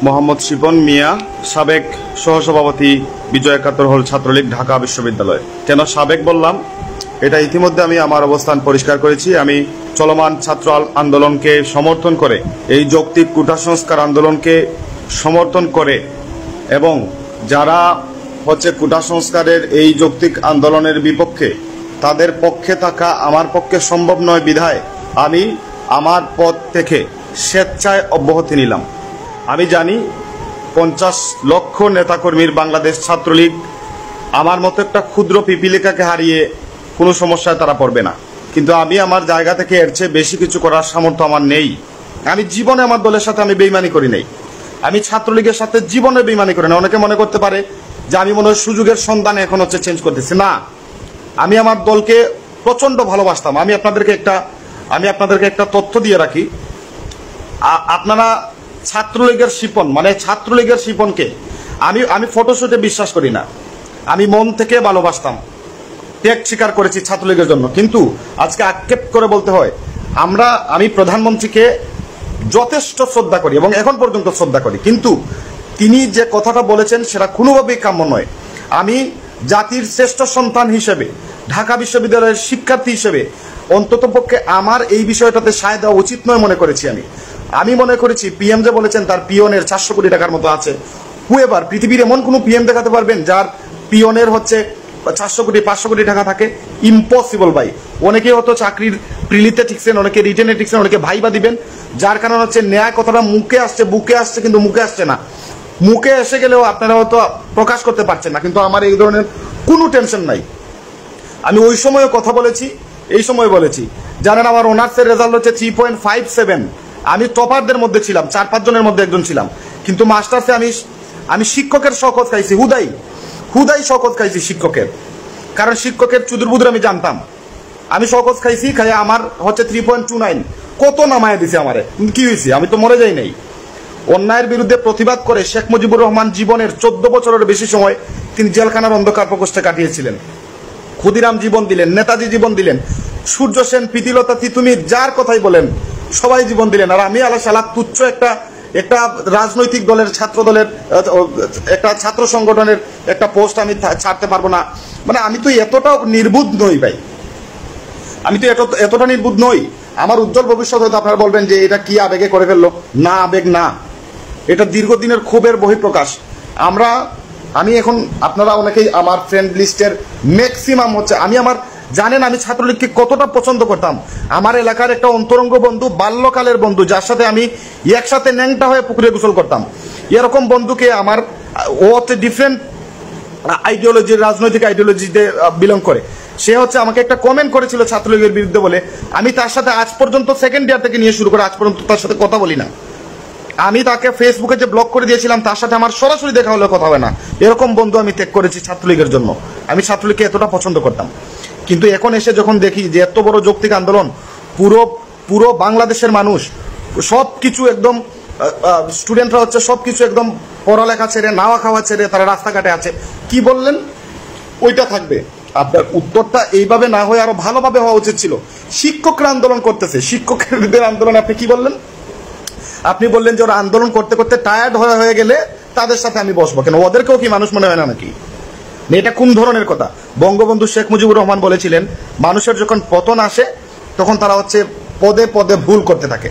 মোহাম্মদ শিপন মিয়া, সাবেক সহসভাপতি বিজয় একাত্তর হল ছাত্রলীগ, ঢাকা বিশ্ববিদ্যালয়। কেন সাবেক বললাম, এটা ইতিমধ্যে আমি আমার অবস্থান পরিষ্কার করেছি। আমি চলমান ছাত্র আন্দোলনকে সমর্থন করে, এই যৌক্তিক কোটা সংস্কার আন্দোলনকে সমর্থন করে এবং যারা কোটা সংস্কারের এই যৌক্তিক আন্দোলনের বিপক্ষে, তাদের পক্ষে থাকা আমার পক্ষে সম্ভব নয় বিধায় আমি আমার পদ থেকে স্বেচ্ছায় অব্যাহতি নিলাম। আমি জানি 50 লক্ষ নেতাকর্মীর বাংলাদেশ ছাত্রলীগ আমার মতো একটা ক্ষুদ্র পিপিলিকাকে হারিয়ে কোনো সমস্যায় তারা পড়বে না, কিন্তু আমি আমার জায়গা থেকে এর চেয়ে বেশি কিছু করার সামর্থ্য আমার নেই। আমি জীবনে আমার দলের সাথে আমি বেইমানি করি নাই, আমি ছাত্রলীগের সাথে জীবনে বেইমানি করি না। অনেকে মনে করতে পারে যে আমি মনে হয় সুযোগের সন্ধানে এখন চেঞ্জ করতেছি, না। আমি আমার দলকে প্রচন্ড ভালোবাসতাম। আমি আপনাদেরকে একটা তথ্য দিয়ে রাখি। আপনারা ছাত্রলীগের শিপন, মানে ছাত্রলীগের শিপনকে আমি ফটোশুটে বিশ্বাস করি না, আমি মন থেকে ভালোবাসতাম, ত্যাগ স্বীকার করেছি ছাত্রলীগের জন্য। কিন্তু আজকে আক্ষেপ করে বলতে হয়, আমি প্রধানমন্ত্রীকে যথেষ্ট শ্রদ্ধা করি এবং এখন পর্যন্ত শ্রদ্ধা করি, কিন্তু তিনি যে কথাটা বলেছেন সেটা কোনোভাবেই কাম্য নয়। আমি জাতির শ্রেষ্ঠ সন্তান হিসেবে, ঢাকা বিশ্ববিদ্যালয়ের শিক্ষার্থী হিসেবে অন্ততপক্ষে আমার এই বিষয়টাতে সায় দেওয়া উচিত নয় মনে করেছি। আমি মনে করেছি পিএম যে বলেছেন তার পিয়নের 400 কোটি টাকার মতো আছে। হুয়েভার, পৃথিবীর এমন কোন পিএম দেখাতে পারবেন যার পিয়নের 400 কোটি 500 কোটি টাকা থাকে? ইম্পসিবল ভাই। অনেকে হয়তো চাকরির প্রিলিতে ঠিকছেন, অনেকে রিটেনে ঠিকছেন, অনেকে ভাইবা দিবেন, যার কারণ ন্যায় কথাটা মুখে আসছে, বুকে আসছে, কিন্তু মুখে আসছে না। মুখে এসে গেলেও আপনারা হয়তো প্রকাশ করতে পারছেন না, কিন্তু আমার এই ধরনের কোনো টেনশন নাই। আমি ওই সময় কথা বলেছি, এই সময় বলেছি। জানেন আমার অনার্সের রেজাল্ট 3.57। আমি টপারদের মধ্যে ছিলাম, 4-5 জনের মধ্যে একজন ছিলাম। কিন্তু মাস্টার্সে আমি শিক্ষকের শকত খাইছি, হুদাই শকত খাইছি শিক্ষকের, কারণ শিক্ষকের চুদুরবুদুর আমি জানতাম। আমি শকত খাইছি, খাই আমার 3.29। কত নামায় দিছে আমারে, কি হয়েছে? আমি তো মরে যাই নাই। অন্যায়ের বিরুদ্ধে প্রতিবাদ করে শেখ মুজিবুর রহমান জীবনের 14 বছরের বেশি সময় তিনি জেলখানার অন্ধকার প্রকোষ্ঠে কাটিয়েছিলেন। ক্ষুদিরাম জীবন দিলেন, নেতাজি জীবন দিলেন, সূর্য সেন, প্রীতিলতা তিতুমির, যার কথাই বলেন সবাই জীবন দিলেন। আর আমি আলাদা তুচ্ছ একটা রাজনৈতিক দলের, ছাত্র দলের, একটা ছাত্র সংগঠনের একটা পোস্ট আমি ছাড়তে পারবো না। মানে আমি তো এতটাও নির্বুধ নই ভাই, আমি তো এতটা নির্বুধ নই। আমার উজ্জ্বল ভবিষ্যৎ হয়তো আপনারা বলবেন যে এটা কি আবেগে করে ফেললো। না, আবেগ না, এটা দীর্ঘদিনের ক্ষোভের বহিঃপ্রকাশ। আমি এখন, আপনারা অনেকেই আমার ফ্রেন্ড লিস্টের ম্যাক্সিমাম জানেন আমি ছাত্রলীগকে কতটা পছন্দ করতাম। আমার এলাকার একটা অন্তরঙ্গ বন্ধু, বাল্যকালের বন্ধু, যার সাথে আমি একসাথে ন্যাংটা হয়ে পুকুরে গোসল করতাম, এরকম বন্ধুকে ও ডিফারেন্ট আইডিওলজির, রাজনৈতিক আইডিওলজিতে বিলং করে। সে আমাকে একটা কমেন্ট করেছিল ছাত্রলীগের বিরুদ্ধে বলে, আমি তার সাথে আজ পর্যন্ত সেকেন্ড ইয়ার থেকে নিয়ে শুরু করে আজ পর্যন্ত তার সাথে কথা বলি না। আমি তাকে ফেসবুকে যে ব্লক করে দিয়েছিলাম, তার সাথে আমার সরাসরি দেখা হলে কথা হয় না। এরকম বন্ধু আমি ত্যাগ করেছি ছাত্রলীগের জন্য। আমি ছাত্রলীগকে এতটা পছন্দ করতাম, কিন্তু এখন এসে যখন দেখি যে এত বড় যৌক্তিক আন্দোলন, পুরো বাংলাদেশের মানুষ সবকিছু একদম, স্টুডেন্টরা সবকিছু একদম পড়ালেখা ছেড়ে, নাওয়া খাওয়া ছেড়ে তারা রাস্তাঘাটে আছে, কি বললেন ওইটা থাকবে? আপনার উত্তরটা এইভাবে না হয়ে আরো ভালোভাবে হওয়া উচিত ছিল। শিক্ষকরা আন্দোলন করতেছে, শিক্ষকদের আন্দোলনে আপনি কি বললেন? আপনি বললেন যে ওরা আন্দোলন করতে করতে টায়ার্ড হয়ে গেলে তাদের সাথে আমি বসবো। কেন, ওদেরকেও কি মানুষ মনে হয় না নাকি? এটা কোন ধরনের কথা? বঙ্গবন্ধু শেখ মুজিবুর রহমান বলেছিলেন, মানুষের যখন পতন আসে তখন তারা পদে পদে ভুল করতে থাকে।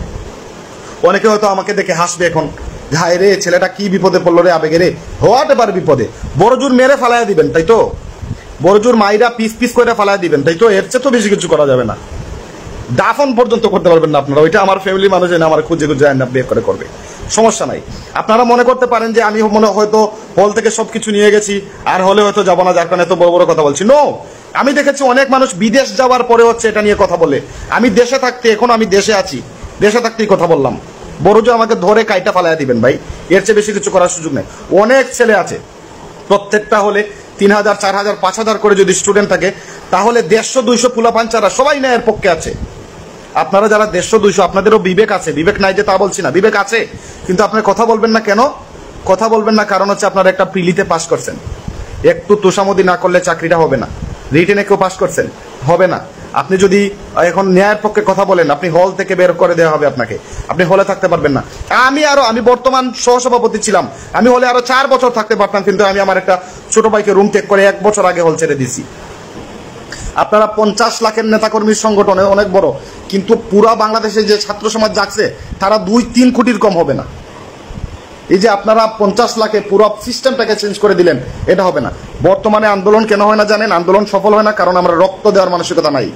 অনেকে হয়তো আমাকে দেখে হাসবে এখন, হায় রে ছেলেটা কি বিপদে পড়লো রে, আবেগে রে। হওয়াতে পারে বিপদে, বড় জোর মেরে ফালাইয়া দিবেন, তাই তো? বড় জোর মাইরা পিস পিস করে ফালাইয়া দিবেন, তাই তো? এর চেয়ে তো বেশি কিছু করা যাবে না। দাফন পর্যন্ত করতে পারবেন না আপনারা। ওইটা আমার ফ্যামিলি মানুষ এনে আমার খুঁজে বের করে করবে, সমস্যা নাই। আপনারা মনে করতে পারেন যে আমি হয়তো হল থেকে সবকিছু নিয়ে গেছি, আর হলে হয়তো যাবো না, যার কারণে এত বড় বড় কথা বলছি। নো, আমি দেখেছি অনেক মানুষ বিদেশ যাওয়ার পরে এটা নিয়ে কথা বলে। আমি দেশে থাকতে, এখন আমি দেশে আছি, দেশে থাকতেই কথা বললাম। বড় যে আমাকে ধরে কাইটা ফালাইয়া দিবেন ভাই, এর চেয়ে বেশি কিছু করার সুযোগ নেই। অনেক ছেলে আছে, প্রত্যেকটা হলে 3000, 4000, 5000 করে যদি স্টুডেন্ট থাকে, তাহলে 150-200 পোলাপাঞ্চারা সবাই ন্যায়ের পক্ষে আছে। আপনারা যারা 150-200, আপনাদেরও বিবেক আছে, বিবেক নাই যে তা বলছি না, বিবেক আছে, কিন্তু আপনার কথা বলবেন না কেন? কথা বলবেন না কারণ আপনারা একটা প্রিলিতে পাস করছেন, একটু তোষামদি না করলে চাকরিটা হবে না। রিটেনে কেউ পাস করছেন, হবে না। আপনি যদি এখন ন্যায়ের পক্ষে কথা বলেন, আপনি হল থেকে বের করে দেওয়া হবে আপনাকে, আপনি হলে থাকতে পারবেন না। আমি বর্তমান সহসভাপতি ছিলাম, আমি হলে আরো 4 বছর থাকতে পারতাম, কিন্তু আমি আমার একটা ছোট ভাইকে রুম টেক করে 1 বছর আগে হল ছেড়ে দিছি। আপনারা 50 লাখের নেতাকর্মীর সংগঠনে অনেক বড়, কিন্তু পুরা বাংলাদেশে যে ছাত্র সমাজ জাগছে তারা 2-3 কোটির কম হবে না। এই যে আপনারা 50 লাখে পুরো সিস্টেমটাকে চেঞ্জ করে দিলেন, এটা হবে না। বর্তমানে আন্দোলন কেন হয় না জানেন? আন্দোলন সফল হয় না কারণ আমরা রক্ত দেওয়ার মানসিকতা নাই,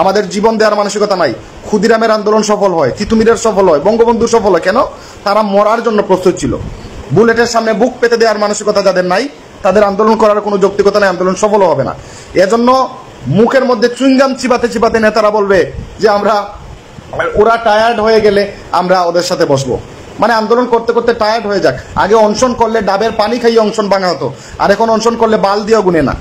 আমাদের জীবন দেওয়ার মানসিকতা নাই। ক্ষুদিরামের আন্দোলন সফল হয়, তিতুমিরের সফল হয়, বঙ্গবন্ধু সফল হয় কেন? তারা মরার জন্য প্রস্তুত ছিল। বুলেটের সামনে বুক পেতে দেওয়ার মানসিকতা যাদের নাই, তাদের আন্দোলন করার কোনো যৌক্তিকতা নাই, আন্দোলন সফল হবে না। এজন্য মুখের মধ্যে চুইংগাম চিবাতে চিবাতে নেতারা বলবে যে ওরা টায়ার্ড হয়ে গেলে আমরা ওদের সাথে বসবো। মানে আন্দোলন করতে করতে টায়ার্ড হয়ে যাক। আগে অনশন করলে ডাবের পানি খাইয়ে অনশন ভাঙা হতো, আর এখন অনশন করলে বাল দিয়েও গুনে না।